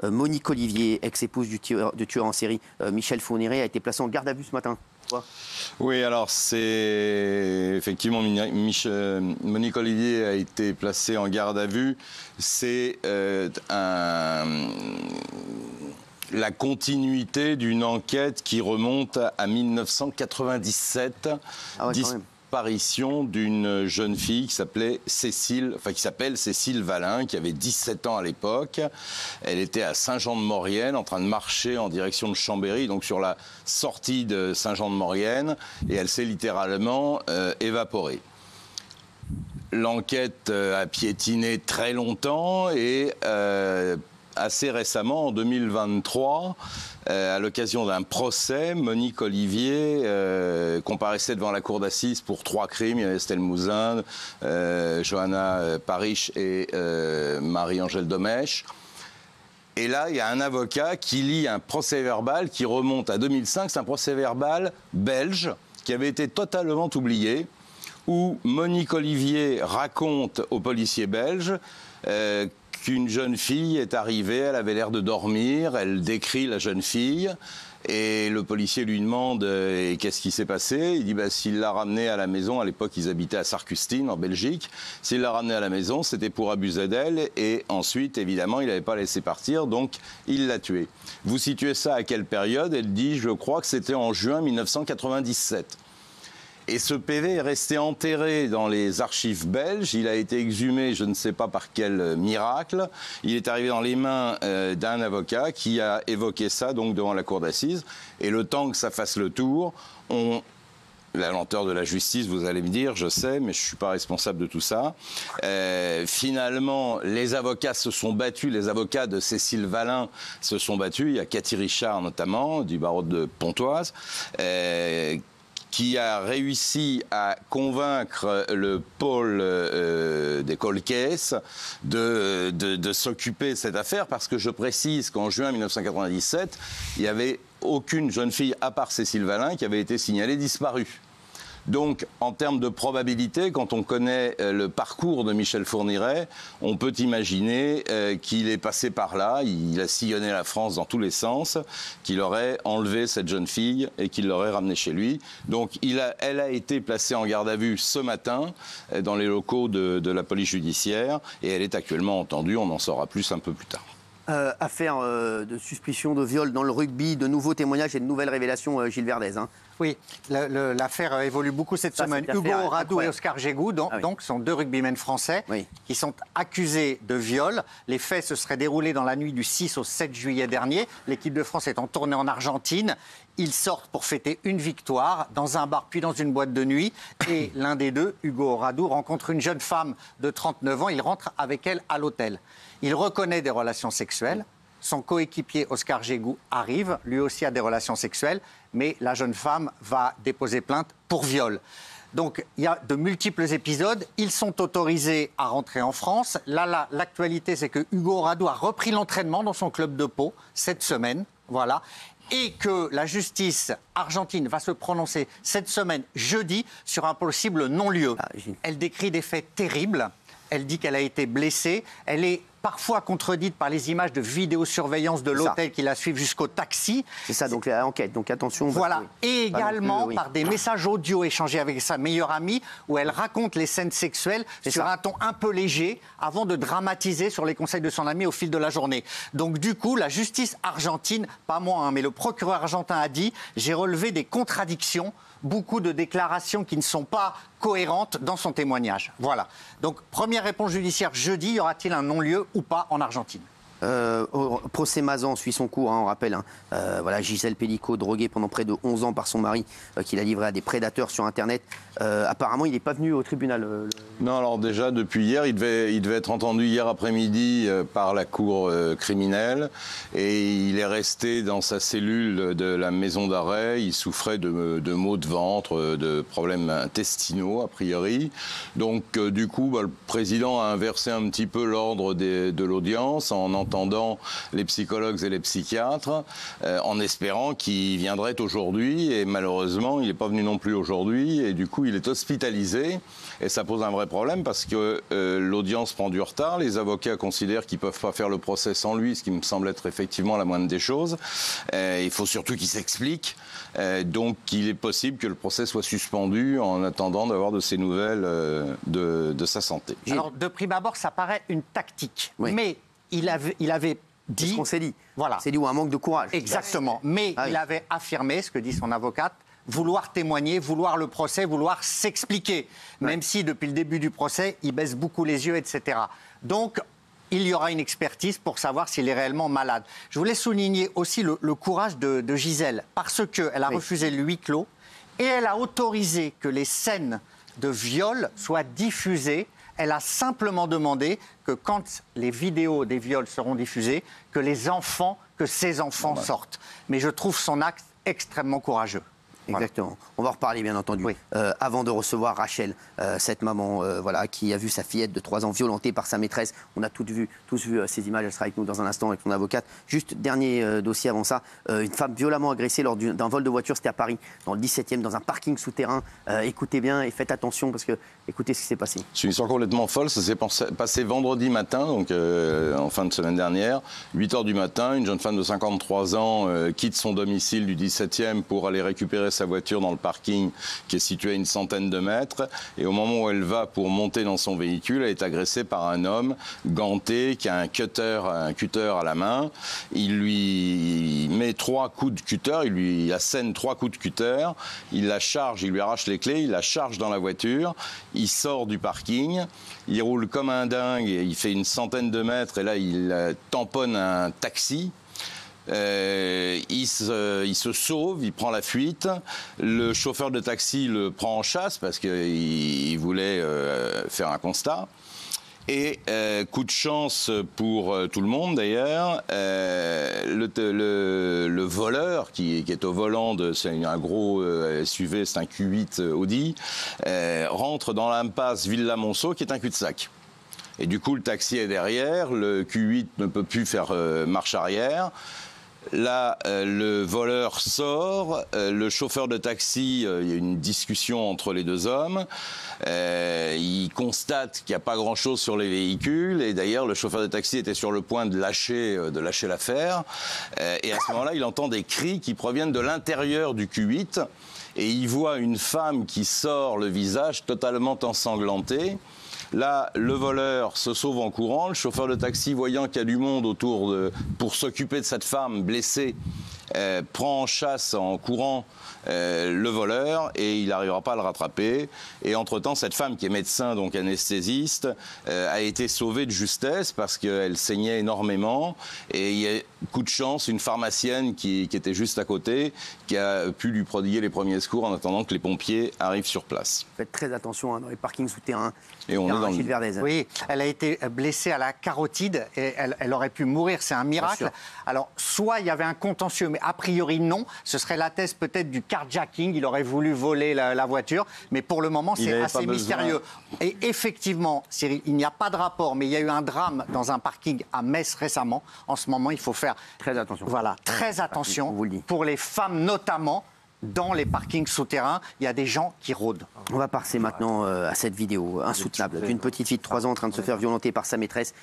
Monique Olivier, ex-épouse du tueur en série Michel Fourniret, a été placée en garde à vue ce matin. Oui, alors c'est effectivement Monique Olivier a été placée en garde à vue. C'est la continuité d'une enquête qui remonte à 1997. Ah ouais, Disparition d'une jeune fille qui s'appelle Cécile Valin, qui avait 17 ans à l'époque. Elle était à Saint-Jean-de-Maurienne, en train de marcher en direction de Chambéry, donc sur la sortie de Saint-Jean-de-Maurienne, et elle s'est littéralement évaporée. L'enquête a piétiné très longtemps et assez récemment, en 2023, à l'occasion d'un procès, Monique Olivier comparaissait devant la cour d'assises pour 3 crimes. Il y avait Estelle Mouzin, Johanna Parish et Marie-Angèle Domèche. Et là, il y a un avocat qui lit un procès-verbal qui remonte à 2005. C'est un procès-verbal belge qui avait été totalement oublié, où Monique Olivier raconte aux policiers belges qu'une jeune fille est arrivée, elle avait l'air de dormir, elle décrit la jeune fille, et le policier lui demande qu'est-ce qui s'est passé. Il dit s'il l'a ramenée à la maison, à l'époque ils habitaient à Sarcustine en Belgique, s'il l'a ramenée à la maison, c'était pour abuser d'elle, et ensuite évidemment il n'avait pas laissé partir, donc il l'a tuée. Vous situez ça à quelle période? Elle dit, je crois que c'était en juin 1997. Et ce PV est resté enterré dans les archives belges. Il a été exhumé, je ne sais pas par quel miracle. Il est arrivé dans les mains d'un avocat qui a évoqué ça donc devant la cour d'assises. Et le temps que ça fasse le tour, la lenteur de la justice, vous allez me dire, je sais, mais je ne suis pas responsable de tout ça. Finalement, les avocats se sont battus, les avocats de Cécile Valin se sont battus. Il y a Cathy Richard notamment, du barreau de Pontoise, qui a réussi à convaincre le pôle des cold cases de s'occuper de cette affaire, parce que je précise qu'en juin 1997, il n'y avait aucune jeune fille, à part Cécile Valin, qui avait été signalée disparue. Donc, en termes de probabilité, quand on connaît le parcours de Michel Fourniret, on peut imaginer qu'il est passé par là, il a sillonné la France dans tous les sens, qu'il aurait enlevé cette jeune fille et qu'il l'aurait ramenée chez lui. Donc, elle a été placée en garde à vue ce matin dans les locaux de la police judiciaire, et elle est actuellement entendue. On en saura plus un peu plus tard. Affaire de suspicion de viol dans le rugby, de nouveaux témoignages et de nouvelles révélations, Gilles Verdez. Oui, l'affaire évolue beaucoup cette semaine. Hugo Radou et Oscar Jégou, donc, sont 2 rugbymen français qui sont accusés de viol. Les faits se seraient déroulés dans la nuit du 6 au 7 juillet dernier. L'équipe de France est en tournée en Argentine. Ils sortent pour fêter une victoire dans un bar puis dans une boîte de nuit. Et l'un des deux, Hugo Radou, rencontre une jeune femme de 39 ans. Il rentre avec elle à l'hôtel. Il reconnaît des relations sexuelles. Son coéquipier Oscar Jégou arrive, lui aussi a des relations sexuelles, mais la jeune femme va déposer plainte pour viol. Donc il y a de multiples épisodes, ils sont autorisés à rentrer en France. Là, l'actualité, c'est que Hugo Radou a repris l'entraînement dans son club de Pau cette semaine, voilà, et que la justice argentine va se prononcer cette semaine, jeudi, sur un possible non-lieu. Elle décrit des faits terribles, elle dit qu'elle a été blessée, elle est parfois contredite par les images de vidéosurveillance de l'hôtel qui la suivent jusqu'au taxi. C'est ça, donc l'enquête, donc attention. Voilà, et également par des messages audio échangés avec sa meilleure amie, où elle raconte les scènes sexuelles sur un ton un peu léger, avant de dramatiser sur les conseils de son amie au fil de la journée. Donc du coup, la justice argentine, pas moi, mais le procureur argentin a dit « J'ai relevé des contradictions ». Beaucoup de déclarations qui ne sont pas cohérentes dans son témoignage. Voilà. Donc, première réponse judiciaire jeudi, y aura-t-il un non-lieu ou pas en Argentine? Au procès Mazan suit son cours, on rappelle. Voilà, Gisèle Pellicot, droguée pendant près de 11 ans par son mari, qui l'a livré à des prédateurs sur Internet. Apparemment, il n'est pas venu au tribunal. Non, alors déjà, depuis hier, il devait être entendu hier après-midi par la cour criminelle. Et il est resté dans sa cellule de la maison d'arrêt. Il souffrait de maux de ventre, de problèmes intestinaux, a priori. Donc, du coup, le président a inversé un petit peu l'ordre de l'audience en entendant les psychologues et les psychiatres, en espérant qu'il viendrait aujourd'hui. Et malheureusement, il n'est pas venu non plus aujourd'hui. Et du coup, il est hospitalisé. Et ça pose un vrai problème parce que l'audience prend du retard. Les avocats considèrent qu'ils ne peuvent pas faire le procès sans lui, ce qui me semble être effectivement la moindre des choses. Il faut surtout qu'il s'explique. Donc il est possible que le procès soit suspendu en attendant d'avoir de ses nouvelles de sa santé. Alors de prime abord, ça paraît une tactique. Oui. Mais il avait dit... C'est ce qu'on s'est dit. Voilà. C'est dit ou un manque de courage. Exactement. Mais il avait affirmé, ce que dit son avocate, vouloir témoigner, vouloir le procès, vouloir s'expliquer. Même si depuis le début du procès, il baisse beaucoup les yeux, etc. Donc, il y aura une expertise pour savoir s'il est réellement malade. Je voulais souligner aussi le courage de Gisèle, parce qu'elle a refusé le huis clos et elle a autorisé que les scènes de viol soient diffusées. Elle a simplement demandé que quand les vidéos des viols seront diffusées, que ses enfants sortent. Mais je trouve son acte extrêmement courageux. Exactement. Voilà. On va en reparler, bien entendu. Oui. Avant de recevoir Rachel, cette maman qui a vu sa fillette de 3 ans violentée par sa maîtresse. On a tous vu ces images. Elle sera avec nous dans un instant avec son avocate. Juste, dernier dossier avant ça. Une femme violemment agressée lors d'un vol de voiture. C'était à Paris, dans le 17e, dans un parking souterrain. Écoutez bien et faites attention parce que écoutez ce qui s'est passé. C'est une histoire complètement folle. Ça s'est passé vendredi matin, donc en fin de semaine dernière. 8h du matin, une jeune femme de 53 ans quitte son domicile du 17e pour aller récupérer sa voiture dans le parking qui est situé à une centaine de mètres. Et au moment où elle va pour monter dans son véhicule, elle est agressée par un homme ganté qui a un cutter à la main. Il lui met 3 coups de cutter, il lui assène 3 coups de cutter. Il la charge, il lui arrache les clés, il la charge dans la voiture. Il sort du parking, il roule comme un dingue, il fait une centaine de mètres et là il tamponne un taxi. Il se sauve, il prend la fuite. Le chauffeur de taxi le prend en chasse parce qu'il voulait faire un constat. Et coup de chance pour tout le monde d'ailleurs, le voleur qui est au volant c'est un gros SUV, c'est un Q8 Audi, rentre dans l'impasse Villa-Monceau qui est un cul-de-sac. Et du coup le taxi est derrière, le Q8 ne peut plus faire marche arrière. Là, le voleur sort, le chauffeur de taxi, il y a une discussion entre les deux hommes. Il constate qu'il n'y a pas grand-chose sur les véhicules. Et d'ailleurs, le chauffeur de taxi était sur le point de lâcher l'affaire. Et à ce moment-là, il entend des cris qui proviennent de l'intérieur du Q8. Et il voit une femme qui sort le visage totalement ensanglanté. Là, le voleur se sauve en courant. Le chauffeur de taxi, voyant qu'il y a du monde autour pour s'occuper de cette femme blessée, prend en chasse en courant le voleur et il n'arrivera pas à le rattraper. Et entre-temps, cette femme qui est médecin, donc anesthésiste, a été sauvée de justesse parce qu'elle saignait énormément. Et il y a coup de chance, une pharmacienne qui était juste à côté, qui a pu lui prodiguer les premiers secours en attendant que les pompiers arrivent sur place. Faites très attention dans les parkings souterrains. Et on est dans Gilles Verdez. Oui, elle a été blessée à la carotide et elle aurait pu mourir, c'est un miracle. Alors, soit il y avait un contentieux, mais a priori non. Ce serait la thèse peut-être du carjacking, il aurait voulu voler la voiture, mais pour le moment c'est assez mystérieux. Et effectivement, Cyril, il n'y a pas de rapport, mais il y a eu un drame dans un parking à Metz récemment. En ce moment, il faut faire très attention. Voilà, très attention pour les femmes notamment. Dans les parkings souterrains, il y a des gens qui rôdent. On va passer maintenant à cette vidéo insoutenable d'une petite fille de 3 ans en train de se faire violenter par sa maîtresse.